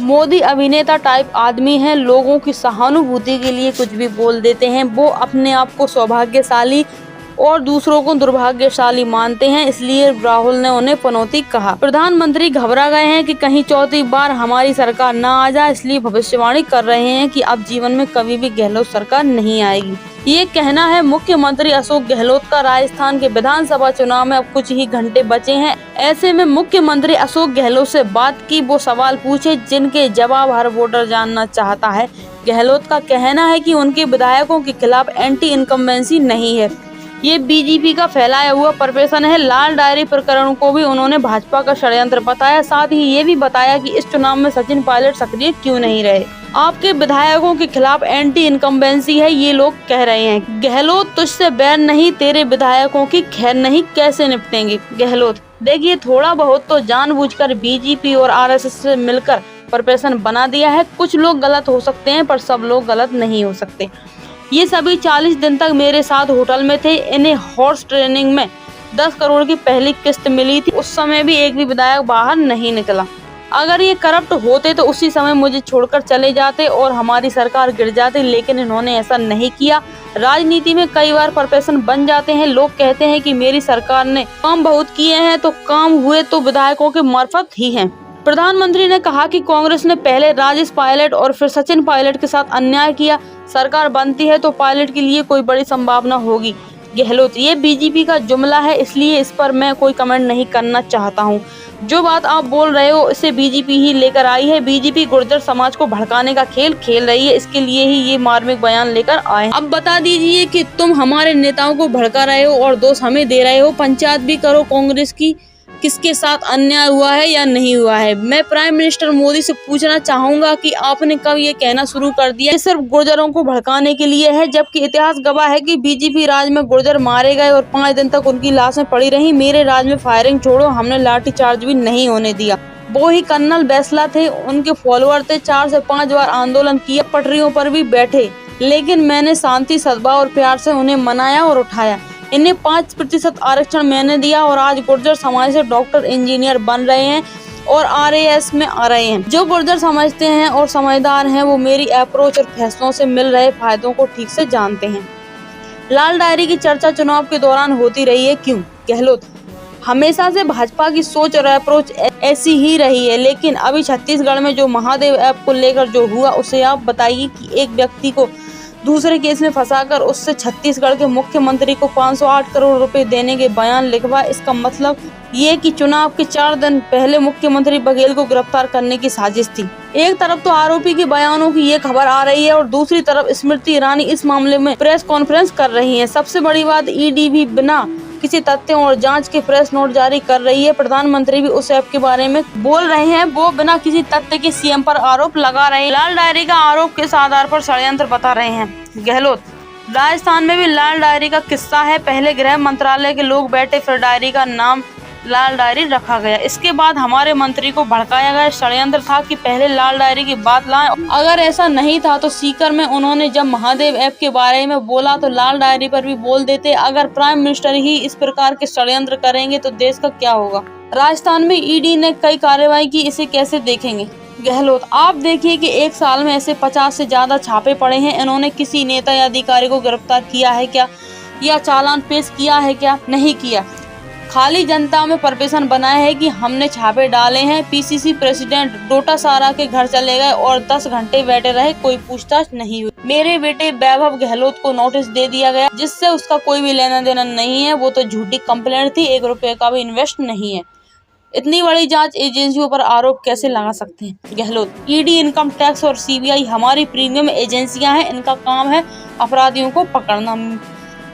मोदी अभिनेता टाइप आदमी हैं, लोगों की सहानुभूति के लिए कुछ भी बोल देते हैं। वो अपने आप को सौभाग्यशाली और दूसरों को दुर्भाग्यशाली मानते हैं, इसलिए राहुल ने उन्हें पनौती कहा। प्रधानमंत्री घबरा गए हैं कि कहीं चौथी बार हमारी सरकार न आ जाए, इसलिए भविष्यवाणी कर रहे हैं कि अब जीवन में कभी भी गहलोत सरकार नहीं आएगी। ये कहना है मुख्यमंत्री अशोक गहलोत का। राजस्थान के विधानसभा चुनाव में अब कुछ ही घंटे बचे हैं। ऐसे में मुख्यमंत्री अशोक गहलोत से बात की, वो सवाल पूछे जिनके जवाब हर वोटर जानना चाहता है। गहलोत का कहना है कि उनके विधायकों के खिलाफ एंटी इनकम्बेंसी नहीं है, ये बीजेपी का फैलाया हुआ प्रदर्शन है। लाल डायरी प्रकरण को भी उन्होंने भाजपा का षड्यंत्र बताया। साथ ही ये भी बताया कि इस चुनाव में सचिन पायलट सक्रिय क्यों नहीं रहे। आपके विधायकों के खिलाफ एंटी इनकम्बेंसी है, ये लोग कह रहे हैं। गहलोत तुझसे बैर नहीं, तेरे विधायकों की खैर नहीं, कैसे निपटेंगे। गहलोत देखिए, थोड़ा बहुत तो जानबूझकर बीजेपी और आरएसएस से मिलकर प्रदर्शन बना दिया है। कुछ लोग गलत हो सकते हैं पर सब लोग गलत नहीं हो सकते। ये सभी 40 दिन तक मेरे साथ होटल में थे। इन्हें हॉर्स ट्रेनिंग में 10 करोड़ की पहली किस्त मिली थी, उस समय भी एक भी विधायक बाहर नहीं निकला। अगर ये करप्ट होते तो उसी समय मुझे छोड़कर चले जाते और हमारी सरकार गिर जाती, लेकिन इन्होंने ऐसा नहीं किया। राजनीति में कई बार प्रोफेशन बन जाते हैं। लोग कहते हैं कि मेरी सरकार ने काम बहुत किए हैं, तो काम हुए तो विधायकों के मार्फत ही हैं। प्रधानमंत्री ने कहा कि कांग्रेस ने पहले राजेश पायलट और फिर सचिन पायलट के साथ अन्याय किया। सरकार बनती है तो पायलट के लिए कोई बड़ी संभावना होगी। गहलोत, ये बीजेपी का जुमला है, इसलिए इस पर मैं कोई कमेंट नहीं करना चाहता हूँ। जो बात आप बोल रहे हो इसे बीजेपी ही लेकर आई है। बीजेपी गुर्जर समाज को भड़काने का खेल खेल रही है, इसके लिए ही ये मार्मिक बयान लेकर आए। अब बता दीजिए कि तुम हमारे नेताओं को भड़का रहे हो और दोष हमें दे रहे हो। पंचायत भी करो कांग्रेस की, किसके साथ अन्याय हुआ है या नहीं हुआ है। मैं प्राइम मिनिस्टर मोदी से पूछना चाहूंगा कि आपने कब ये कहना शुरू कर दिया कि सिर्फ गुर्जरों को भड़काने के लिए है, जबकि इतिहास गवाह है कि बीजेपी राज में गुर्जर मारे गए और 5 दिन तक उनकी लाशें पड़ी रही। मेरे राज में फायरिंग छोड़ो, हमने लाठी चार्ज भी नहीं होने दिया। वो ही कर्नल बैसला थे, उनके फॉलोअर थे, 4 से 5 बार आंदोलन किया, पटरियों पर भी बैठे, लेकिन मैंने शांति, सद्भाव और प्यार से उन्हें मनाया और उठाया। इन्हें 5% आरक्षण मैंने दिया और आज गुर्जर समाज से डॉक्टर, इंजीनियर बन रहे हैं और आरएएस में आ रहे हैं। जो गुर्जर समझते हैं और समझदार हैं, वो मेरी अप्रोच और फैसलों से मिल रहे फायदों को ठीक से जानते हैं। लाल डायरी की चर्चा चुनाव के दौरान होती रही है, क्यों। गहलोत, हमेशा से भाजपा की सोच और अप्रोच ऐसी ही रही है, लेकिन अभी छत्तीसगढ़ में जो महादेव ऐप को लेकर जो हुआ, उसे आप बताइए कि एक व्यक्ति को दूसरे केस में फंसाकर उससे छत्तीसगढ़ के मुख्यमंत्री को 508 करोड़ रुपए देने के बयान लिखवा। इसका मतलब ये कि चुनाव के 4 दिन पहले मुख्यमंत्री बघेल को गिरफ्तार करने की साजिश थी। एक तरफ तो आरोपी के बयानों की ये खबर आ रही है और दूसरी तरफ स्मृति ईरानी इस मामले में प्रेस कॉन्फ्रेंस कर रही है। सबसे बड़ी बात, ईडी भी बिना किसी तथ्यों और जांच के प्रेस नोट जारी कर रही है। प्रधानमंत्री भी उस ऐप के बारे में बोल रहे हैं, वो बिना किसी तथ्य के सीएम पर आरोप लगा रहे हैं। लाल डायरी का आरोप किस आधार पर षड्यंत्र बता रहे हैं। गहलोत, राजस्थान में भी लाल डायरी का किस्सा है। पहले गृह मंत्रालय के लोग बैठे, फिर डायरी का नाम लाल डायरी रखा गया। इसके बाद हमारे मंत्री को भड़काया गया। षड्यंत्र था कि पहले लाल डायरी की बात लाएं। अगर ऐसा नहीं था तो सीकर में उन्होंने जब महादेव ऐप के बारे में बोला तो लाल डायरी पर भी बोल देते। अगर प्राइम मिनिस्टर ही इस प्रकार के षड्यंत्र करेंगे तो देश का क्या होगा। राजस्थान में ईडी ने कई कार्रवाई की, इसे कैसे देखेंगे। गहलोत, आप देखिए कि 1 साल में ऐसे 50 से ज्यादा छापे पड़े हैं। इन्होंने किसी नेता या अधिकारी को गिरफ्तार किया है क्या, या चालान पेश किया है क्या, नहीं किया। खाली जनता में प्रदर्शन बनाया है कि हमने छापे डाले हैं। पीसीसी प्रेसिडेंट डोटासारा के घर चले गए और 10 घंटे बैठे रहे, कोई पूछताछ नहीं हुई। मेरे बेटे वैभव गहलोत को नोटिस दे दिया गया, जिससे उसका कोई भी लेना देना नहीं है। वो तो झूठी कंप्लेंट थी, 1 रुपए का भी इन्वेस्ट नहीं है। इतनी बड़ी जांच एजेंसियों पर आरोप कैसे लगा सकते हैं। गहलोत, ईडी, इनकम टैक्स और सीबीआई हमारी प्रीमियम एजेंसियां हैं। इनका काम है अपराधियों को पकड़ना।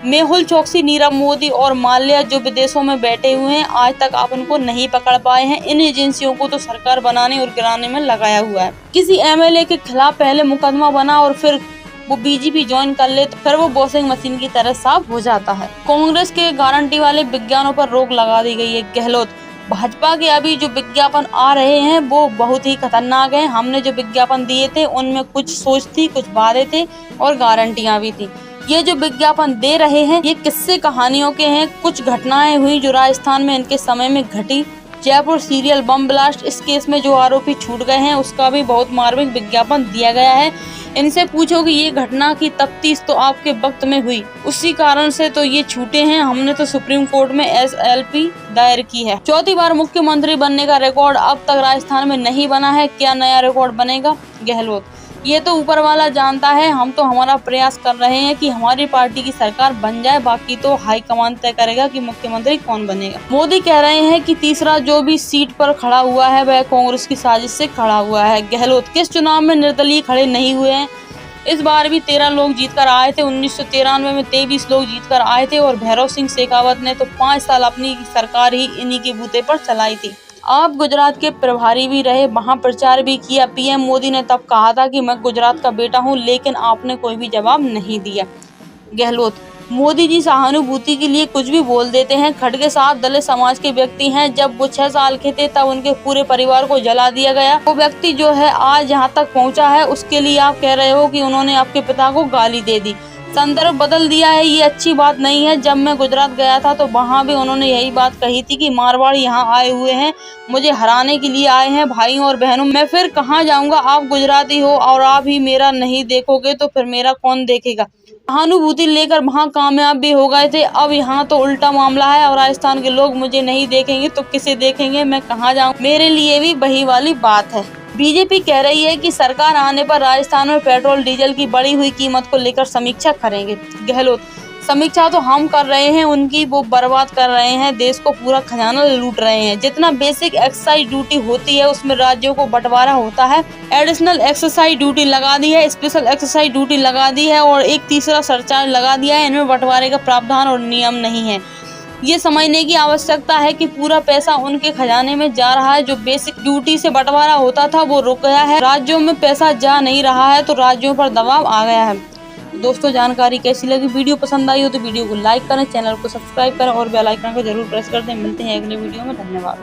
मेहुल चोकसी, नीरव मोदी और माल्या जो विदेशों में बैठे हुए हैं, आज तक आप उनको नहीं पकड़ पाए हैं। इन एजेंसियों को तो सरकार बनाने और गिराने में लगाया हुआ है। किसी एमएलए के खिलाफ पहले मुकदमा बना और फिर वो बीजेपी ज्वाइन कर ले तो फिर वो वॉशिंग मशीन की तरह साफ हो जाता है। कांग्रेस के गारंटी वाले विज्ञानों पर रोक लगा दी गई है। गहलोत, भाजपा के अभी जो विज्ञापन आ रहे हैं वो बहुत ही खतरनाक हैं। हमने जो विज्ञापन दिए थे उनमें कुछ सोच थी, कुछ वादे थे और गारंटियां भी थी। ये जो विज्ञापन दे रहे हैं ये किस्से कहानियों के हैं। कुछ घटनाएं हुई जो राजस्थान में इनके समय में घटी, जयपुर सीरियल बम ब्लास्ट, इस केस में जो आरोपी छूट गए हैं उसका भी बहुत मार्मिक विज्ञापन दिया गया है। इनसे पूछो कि ये घटना की तफ्तीश तो आपके वक्त में हुई, उसी कारण से तो ये छूटे हैं। हमने तो सुप्रीम कोर्ट में SLP दायर की है। चौथी बार मुख्यमंत्री बनने का रिकॉर्ड अब तक राजस्थान में नहीं बना है, क्या नया रिकॉर्ड बनेगा? गहलोत: ये तो ऊपर वाला जानता है, हम तो हमारा प्रयास कर रहे हैं कि हमारी पार्टी की सरकार बन जाए, बाकी तो हाईकमान तय करेगा कि मुख्यमंत्री कौन बनेगा। मोदी कह रहे हैं कि तीसरा जो भी सीट पर खड़ा हुआ है वह कांग्रेस की साजिश से खड़ा हुआ है। गहलोत: किस चुनाव में निर्दलीय खड़े नहीं हुए हैं? इस बार भी 13 लोग जीतकर आए थे। 1993 में 23 लोग जीतकर आए थे और भैरव सिंह शेखावत ने तो 5 साल अपनी सरकार ही इन्हीं के बूते पर चलाई थी। आप गुजरात के प्रभारी भी रहे, वहां प्रचार भी किया। PM मोदी ने तब कहा था कि मैं गुजरात का बेटा हूं, लेकिन आपने कोई भी जवाब नहीं दिया। गहलोत: मोदी जी सहानुभूति के लिए कुछ भी बोल देते हैं। खड़गे साहब दलित समाज के व्यक्ति हैं, जब वो 6 साल के थे तब उनके पूरे परिवार को जला दिया गया। वो व्यक्ति जो है आज यहाँ तक पहुँचा है, उसके लिए आप कह रहे हो कि उन्होंने आपके पिता को गाली दे दी। संदर्भ बदल दिया है, ये अच्छी बात नहीं है। जब मैं गुजरात गया था तो वहाँ भी उन्होंने यही बात कही थी कि मारवाड़ यहाँ आए हुए हैं, मुझे हराने के लिए आए हैं। भाइयों और बहनों, मैं फिर कहाँ जाऊँगा? आप गुजराती हो और आप ही मेरा नहीं देखोगे तो फिर मेरा कौन देखेगा? सहानुभूति लेकर वहाँ कामयाब भी हो गए थे, अब यहाँ तो उल्टा मामला है और राजस्थान के लोग मुझे नहीं देखेंगे तो किसे देखेंगे? मैं कहाँ जाऊँ? मेरे लिए भी वही वाली बात है। बीजेपी कह रही है कि सरकार आने पर राजस्थान में पेट्रोल डीजल की बढ़ी हुई कीमत को लेकर समीक्षा करेंगे। गहलोत: समीक्षा तो हम कर रहे हैं उनकी, वो बर्बाद कर रहे हैं, देश को पूरा खजाना लूट रहे हैं। जितना बेसिक एक्साइज ड्यूटी होती है उसमें राज्यों को बंटवारा होता है, एडिशनल एक्साइज ड्यूटी लगा दी है, स्पेशल एक्साइज ड्यूटी लगा दी है और एक तीसरा सरचार्ज लगा दिया है। इनमें बंटवारे का प्रावधान और नियम नहीं है। ये समझने की आवश्यकता है कि पूरा पैसा उनके खजाने में जा रहा है। जो बेसिक ड्यूटी से बंटवारा होता था वो रुक गया है, राज्यों में पैसा जा नहीं रहा है तो राज्यों पर दबाव आ गया है। दोस्तों, जानकारी कैसी लगी? वीडियो पसंद आई हो तो वीडियो को लाइक करें, चैनल को सब्सक्राइब करें और बेल आइकन को जरूर प्रेस कर दें। मिलते हैं अगले वीडियो में। धन्यवाद।